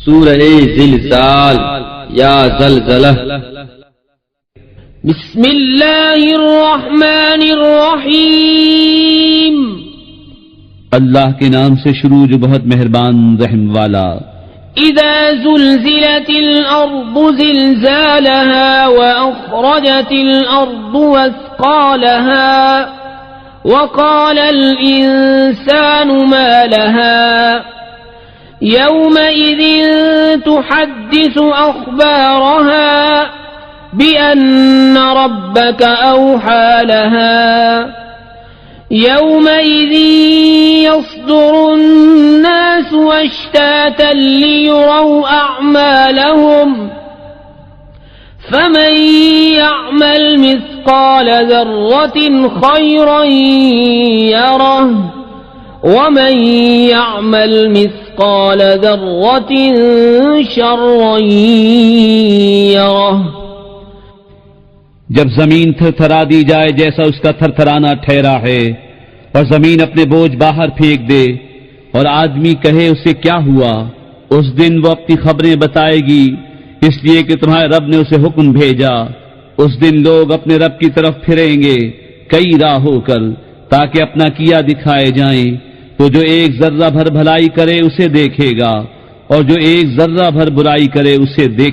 سورہ زلزال یا زلزلہ۔ بسم اللہ الرحمن الرحیم، اللہ کے نام سے شروع جو بہت مہربان رحم والا۔ اذا زلزلت الارض زلزالها واخرجت الارض اثقالها وقال الانسان ما لها يومئذ تحدث اخبارها بان ربك اوحى لها يومئذ يصدر الناس اشتاتا ليروا اعمالهم فمن يعمل مثقال ذرة خيرا يره ومن يعمل مثقال ذرة شرا يره۔ جب زمین تھر تھرا دی جائے جیسا اس کا تھر تھرانا ٹھہرا ہے، اور زمین اپنے بوجھ باہر پھینک دے، اور آدمی کہے اسے کیا ہوا، اس دن وہ اپنی خبریں بتائے گی، اس لیے کہ تمہارے رب نے اسے حکم بھیجا۔ اس دن لوگ اپنے رب کی طرف پھریں گے کئی راہ ہو کر، تاکہ اپنا کیا دکھائے جائیں۔ تو جو ایک ذرہ بھر بھلائی کرے اسے دیکھے گا، اور جو ایک ذرہ بھر برائی کرے اسے دیکھ